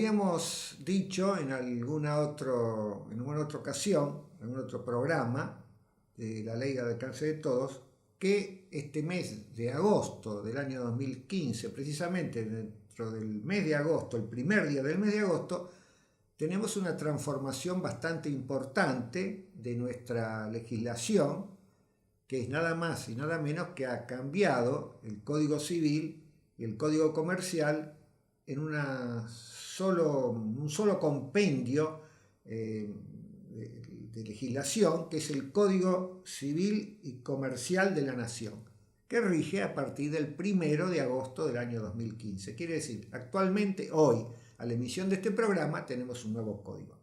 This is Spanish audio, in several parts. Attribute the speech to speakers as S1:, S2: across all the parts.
S1: habíamos dicho en alguna otra ocasión, en algún otro programa de la Ley del Alcance de Todos, que este mes de agosto del año 2015, precisamente dentro del mes de agosto, el primer día del mes de agosto, tenemos una transformación bastante importante de nuestra legislación, que es nada más y nada menos que ha cambiado el Código Civil y el Código Comercial en un solo compendio de legislación, que es el Código Civil y Comercial de la Nación, que rige a partir del 1 de agosto del año 2015. Quiere decir, actualmente, hoy, a la emisión de este programa, tenemos un nuevo código.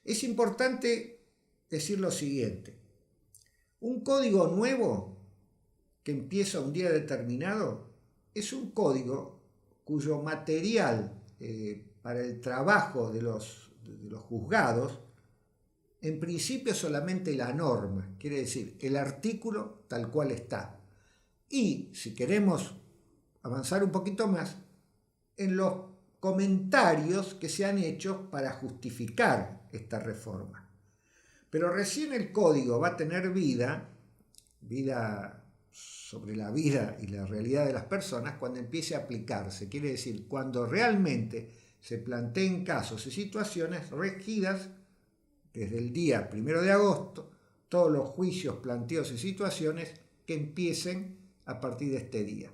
S1: Es importante decir lo siguiente: un código nuevo que empieza un día determinado es un código cuyo material para el trabajo de los juzgados, en principio solamente la norma, quiere decir el artículo tal cual está. Y si queremos avanzar un poquito más, en los comentarios que se han hecho para justificar esta reforma. Pero recién el código va a tener vida sobre la vida y la realidad de las personas cuando empiece a aplicarse. Quiere decir, cuando realmente se planteen casos y situaciones regidas desde el día 1 de agosto, todos los juicios, planteos y situaciones que empiecen a partir de este día.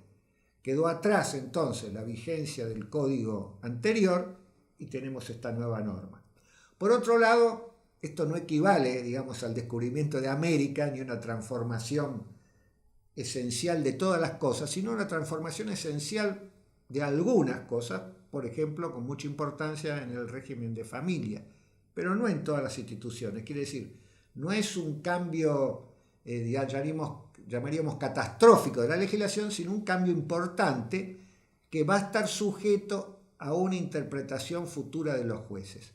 S1: Quedó atrás entonces la vigencia del código anterior y tenemos esta nueva norma. Por otro lado, esto no equivale, digamos, al descubrimiento de América ni una transformación esencial de todas las cosas, sino una transformación esencial de algunas cosas, por ejemplo, con mucha importancia en el régimen de familia, pero no en todas las instituciones. Quiere decir, no es un cambio, llamaríamos catastrófico de la legislación, sino un cambio importante que va a estar sujeto a una interpretación futura de los jueces.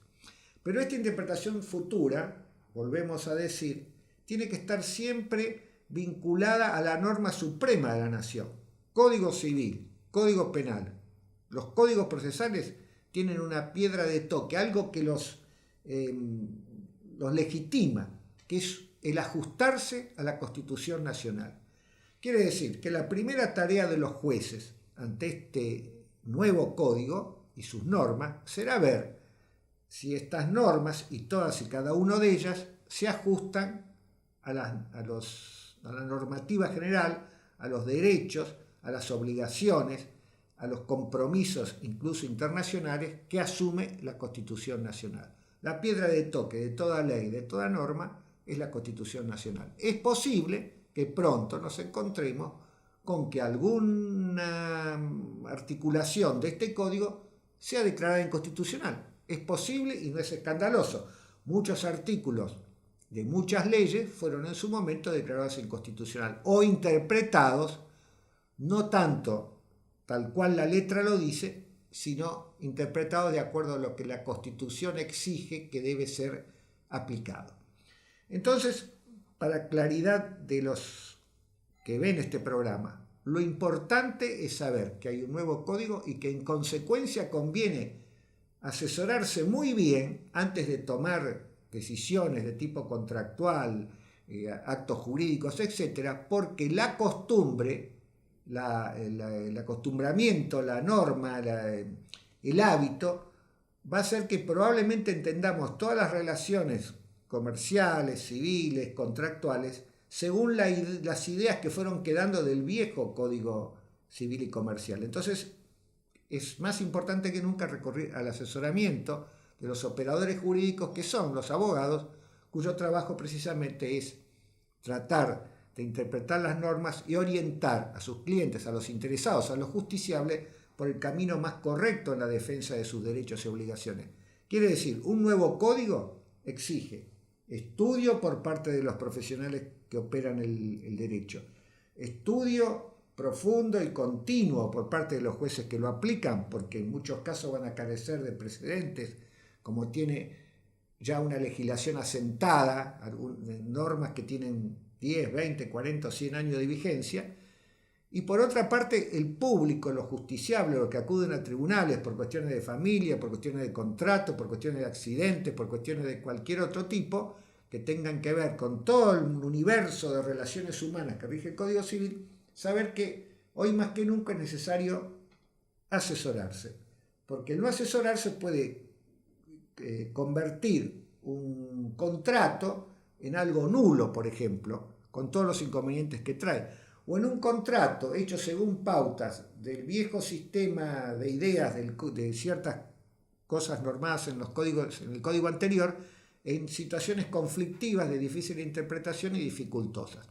S1: Pero esta interpretación futura, volvemos a decir, tiene que estar siempre vinculada a la norma suprema de la nación: Código Civil, Código Penal. Los códigos procesales tienen una piedra de toque, algo que los legitima, que es el ajustarse a la Constitución Nacional. Quiere decir que la primera tarea de los jueces ante este nuevo código y sus normas será ver si estas normas y todas y cada una de ellas se ajustan a la normativa general, a los derechos, a las obligaciones, a los compromisos incluso internacionales que asume la Constitución Nacional. La piedra de toque de toda ley, de toda norma, es la Constitución Nacional. Es posible que pronto nos encontremos con que alguna articulación de este código sea declarada inconstitucional. Es posible y no es escandaloso. Muchos artículos de muchas leyes fueron en su momento declarados inconstitucional o interpretados no tanto tal cual la letra lo dice, sino interpretados de acuerdo a lo que la Constitución exige que debe ser aplicado. Entonces, para claridad de los que ven este programa, lo importante es saber que hay un nuevo código y que en consecuencia conviene asesorarse muy bien antes de tomar decisiones de tipo contractual, actos jurídicos, etc., porque la costumbre, el acostumbramiento, la norma, el hábito, va a hacer que probablemente entendamos todas las relaciones comerciales, civiles, contractuales, según las ideas que fueron quedando del viejo Código Civil y Comercial. Entonces, es más importante que nunca recurrir al asesoramiento de los operadores jurídicos, que son los abogados, cuyo trabajo precisamente es tratar de interpretar las normas y orientar a sus clientes, a los interesados, a los justiciables, por el camino más correcto en la defensa de sus derechos y obligaciones. Quiere decir, un nuevo código exige estudio por parte de los profesionales que operan el derecho, estudio profundo y continuo por parte de los jueces que lo aplican, porque en muchos casos van a carecer de precedentes, como tiene ya una legislación asentada, normas que tienen 10, 20, 40 o 100 años de vigencia, Y por otra parte, el público, los justiciables, los que acuden a tribunales por cuestiones de familia, por cuestiones de contrato, por cuestiones de accidentes, por cuestiones de cualquier otro tipo, que tengan que ver con todo el universo de relaciones humanas que rige el Código Civil, saber que hoy más que nunca es necesario asesorarse. Porque el no asesorarse puede convertir un contrato en algo nulo, por ejemplo, con todos los inconvenientes que trae. O en un contrato hecho según pautas del viejo sistema de ideas de ciertas cosas normadas en el código anterior, en situaciones conflictivas de difícil interpretación y dificultosas.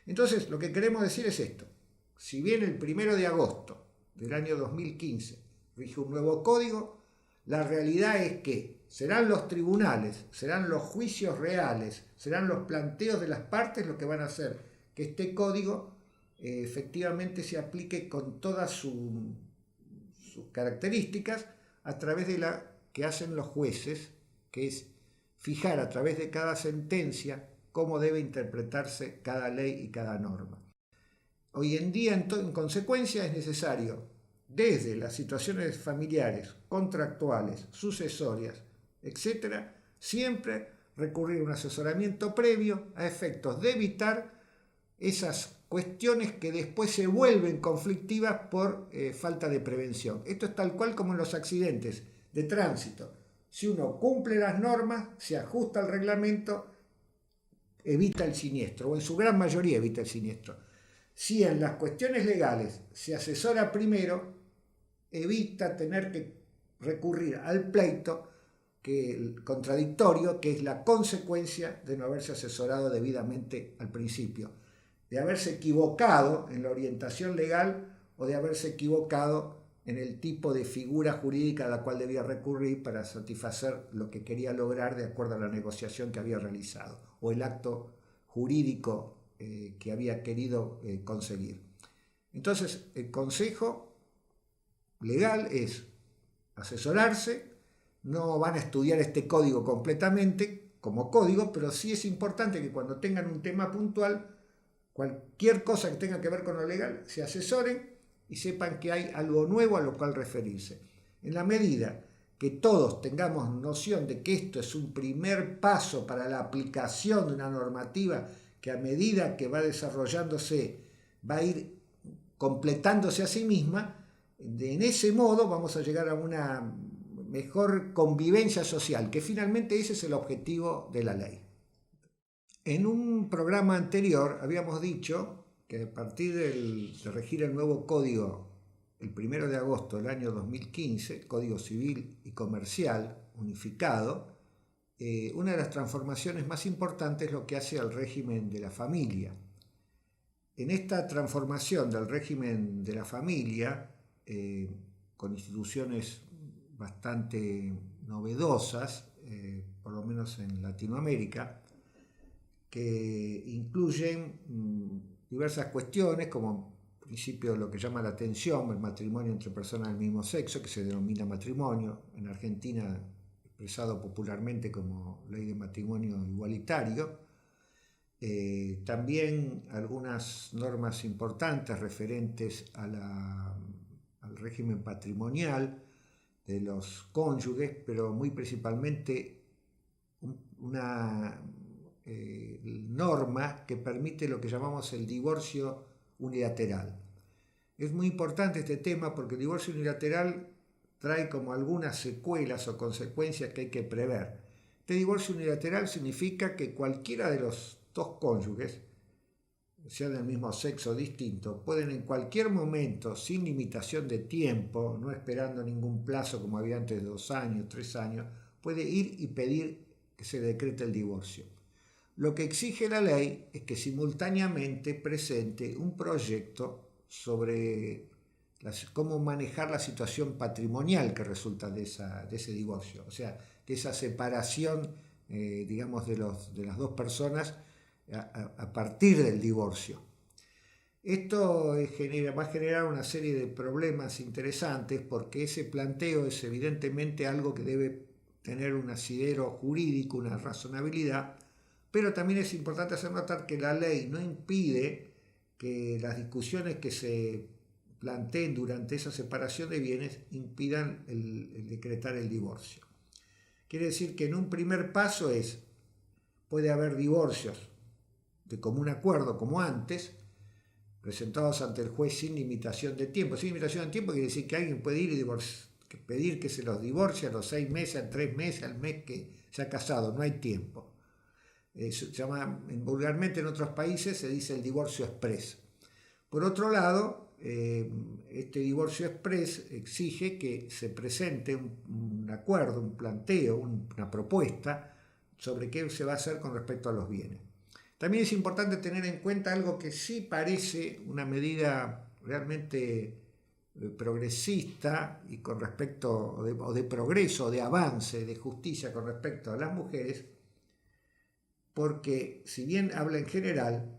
S1: Entonces, lo que queremos decir es esto. Si bien el 1 de agosto del año 2015 rige un nuevo código, la realidad es que serán los tribunales, serán los juicios reales, serán los planteos de las partes los que van a hacer que este código efectivamente se aplique con todas sus características a través de la que hacen los jueces, que es fijar a través de cada sentencia cómo debe interpretarse cada ley y cada norma. Hoy en día, en consecuencia, es necesario, desde las situaciones familiares, contractuales, sucesorias, etc., siempre recurrir a un asesoramiento previo a efectos de evitar esas cuestiones que después se vuelven conflictivas por falta de prevención. Esto es tal cual como en los accidentes de tránsito. Si uno cumple las normas, se ajusta al reglamento, evita el siniestro, o en su gran mayoría evita el siniestro. Si en las cuestiones legales se asesora primero, evita tener que recurrir al pleito el contradictorio, que es la consecuencia de no haberse asesorado debidamente al principio, de haberse equivocado en la orientación legal o de haberse equivocado en el tipo de figura jurídica a la cual debía recurrir para satisfacer lo que quería lograr de acuerdo a la negociación que había realizado o el acto jurídico que había querido conseguir. Entonces, el consejo legal es asesorarse. No van a estudiar este código completamente como código, pero sí es importante que cuando tengan un tema puntual, cualquier cosa que tenga que ver con lo legal, se asesoren y sepan que hay algo nuevo a lo cual referirse. En la medida que todos tengamos noción de que esto es un primer paso para la aplicación de una normativa que a medida que va desarrollándose va a ir completándose a sí misma, en ese modo vamos a llegar a una mejor convivencia social, que finalmente ese es el objetivo de la ley. En un programa anterior habíamos dicho que a partir de regir el nuevo código el 1 de agosto del año 2015, Código Civil y Comercial unificado, una de las transformaciones más importantes es lo que hace al régimen de la familia. En esta transformación del régimen de la familia, con instituciones bastante novedosas, por lo menos en Latinoamérica, que incluyen diversas cuestiones, como en principio lo que llama la atención, el matrimonio entre personas del mismo sexo, que se denomina matrimonio, en Argentina expresado popularmente como ley de matrimonio igualitario. También algunas normas importantes referentes al régimen patrimonial de los cónyuges, pero muy principalmente una norma que permite lo que llamamos el divorcio unilateral. Es muy importante este tema porque el divorcio unilateral trae como algunas secuelas o consecuencias que hay que prever. Este divorcio unilateral significa que cualquiera de los dos cónyuges, sean del mismo sexo o distinto, pueden en cualquier momento, sin limitación de tiempo, no esperando ningún plazo como había antes de 2 años, 3 años, puede ir y pedir que se decrete el divorcio. Lo que exige la ley es que simultáneamente presente un proyecto sobre cómo manejar la situación patrimonial que resulta de ese divorcio, o sea, de esa separación, digamos, de las dos personas a partir del divorcio. Esto va a generar una serie de problemas interesantes porque ese planteo es evidentemente algo que debe tener un asidero jurídico, una razonabilidad, pero también es importante hacer notar que la ley no impide que las discusiones que se planteen durante esa separación de bienes impidan el decretar el divorcio. Quiere decir que en un primer paso puede haber divorcios de común acuerdo, como antes, presentados ante el juez sin limitación de tiempo. Sin limitación de tiempo quiere decir que alguien puede ir y pedir que se los divorcie a los 6 meses, a 3 meses, al mes que se ha casado, no hay tiempo. Se llama, vulgarmente en otros países se dice el divorcio exprés. Por otro lado, este divorcio exprés exige que se presente un acuerdo, un planteo, una propuesta sobre qué se va a hacer con respecto a los bienes. También es importante tener en cuenta algo que sí parece una medida realmente progresista y con respecto, o de progreso, de avance, de justicia con respecto a las mujeres, porque si bien habla en general,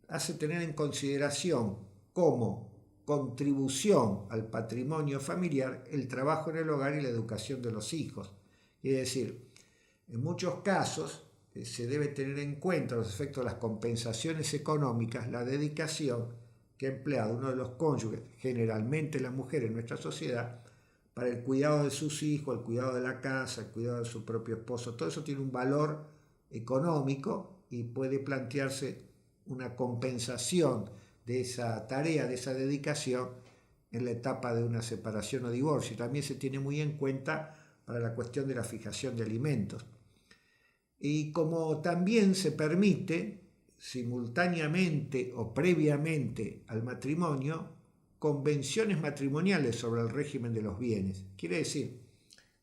S1: hace tener en consideración como contribución al patrimonio familiar el trabajo en el hogar y la educación de los hijos. Es decir, en muchos casos se debe tener en cuenta los efectos de las compensaciones económicas, la dedicación que ha empleado uno de los cónyuges, generalmente la mujer en nuestra sociedad, para el cuidado de sus hijos, el cuidado de la casa, el cuidado de su propio esposo. Todo eso tiene un valor económico y puede plantearse una compensación de esa tarea, de esa dedicación en la etapa de una separación o divorcio. También se tiene muy en cuenta para la cuestión de la fijación de alimentos. Y como también se permite simultáneamente o previamente al matrimonio convenciones matrimoniales sobre el régimen de los bienes. Quiere decir,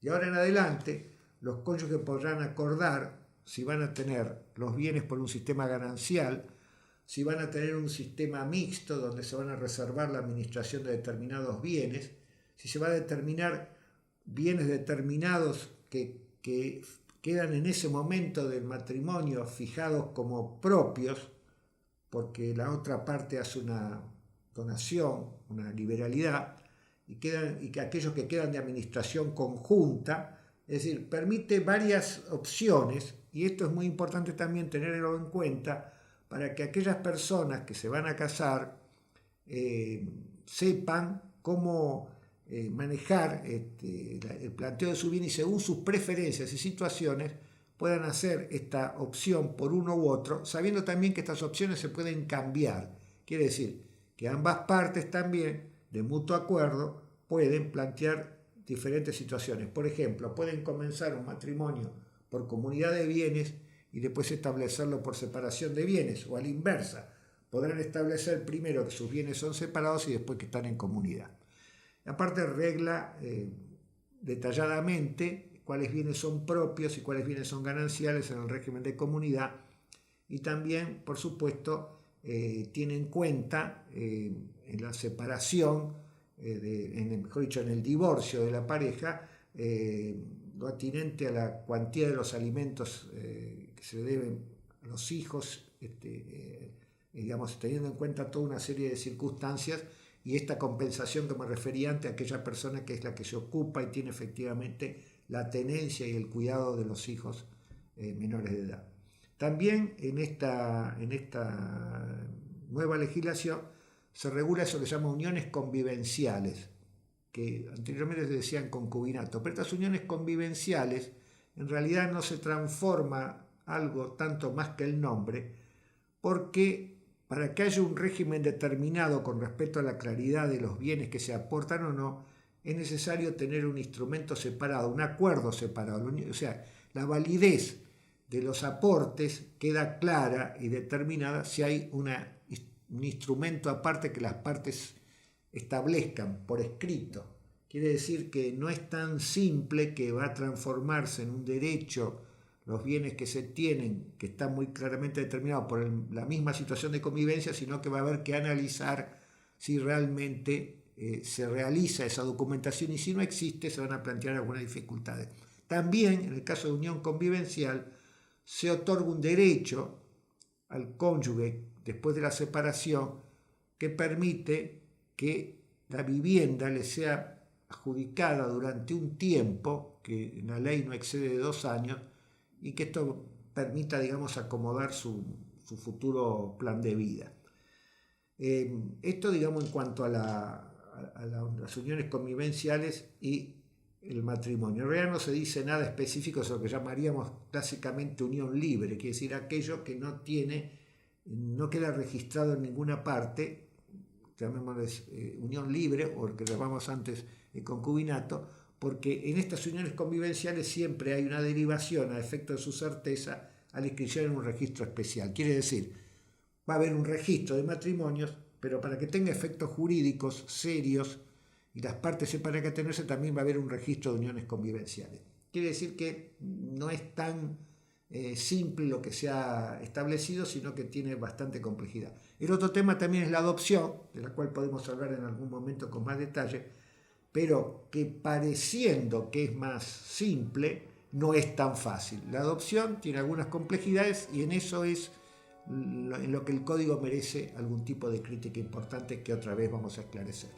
S1: de ahora en adelante los cónyuges podrán acordar si van a tener los bienes por un sistema ganancial, si van a tener un sistema mixto donde se van a reservar la administración de determinados bienes, si se va a determinar bienes determinados que quedan en ese momento del matrimonio fijados como propios, porque la otra parte hace una donación, una liberalidad, y que aquellos que quedan de administración conjunta, es decir, permite varias opciones, y esto es muy importante también tenerlo en cuenta, para que aquellas personas que se van a casar sepan cómo manejar el planteo de su bien y según sus preferencias y situaciones puedan hacer esta opción por uno u otro, sabiendo también que estas opciones se pueden cambiar. Quiere decir que ambas partes también, de mutuo acuerdo, pueden plantear diferentes situaciones. Por ejemplo, pueden comenzar un matrimonio por comunidad de bienes y después establecerlo por separación de bienes, o a la inversa. Podrán establecer primero que sus bienes son separados y después que están en comunidad. Aparte regla detalladamente cuáles bienes son propios y cuáles bienes son gananciales en el régimen de comunidad, y también, por supuesto, tiene en cuenta en la separación, mejor dicho, en el divorcio de la pareja, lo atinente a la cuantía de los alimentos que se deben a los hijos, digamos, teniendo en cuenta toda una serie de circunstancias, y esta compensación que me refería ante aquella persona que es la que se ocupa y tiene efectivamente la tenencia y el cuidado de los hijos menores de edad. También en esta nueva legislación se regula eso que se llama uniones convivenciales, que anteriormente se decían concubinato, pero estas uniones convivenciales en realidad no se transforma algo tanto más que el nombre, porque para que haya un régimen determinado con respecto a la claridad de los bienes que se aportan o no, es necesario tener un instrumento separado, un acuerdo separado. O sea, la validez de los aportes queda clara y determinada si hay un instrumento aparte que las partes establezcan por escrito. Quiere decir que no es tan simple que va a transformarse en un derecho los bienes que se tienen, que están muy claramente determinados por la misma situación de convivencia, sino que va a haber que analizar si realmente se realiza esa documentación, y si no existe se van a plantear algunas dificultades. También en el caso de unión convivencial se otorga un derecho al cónyuge después de la separación que permite que la vivienda le sea adjudicada durante un tiempo, que en la ley no excede de 2 años, y que esto permita, digamos, acomodar su futuro plan de vida. Esto, digamos, en cuanto a las uniones convivenciales y el matrimonio. En realidad no se dice nada específico sobre lo que llamaríamos clásicamente unión libre, quiere decir aquello que no queda registrado en ninguna parte, llamémosles unión libre, o lo que llamamos antes concubinato, porque en estas uniones convivenciales siempre hay una derivación a efecto de su certeza a la inscripción en un registro especial. Quiere decir, va a haber un registro de matrimonios, pero para que tenga efectos jurídicos serios y las partes sepan a qué atenerse, también va a haber un registro de uniones convivenciales. Quiere decir que no es tan simple lo que se ha establecido, sino que tiene bastante complejidad. El otro tema también es la adopción, de la cual podemos hablar en algún momento con más detalle, pero que pareciendo que es más simple, no es tan fácil. La adopción tiene algunas complejidades y en eso es en lo que el código merece algún tipo de crítica importante que otra vez vamos a esclarecer.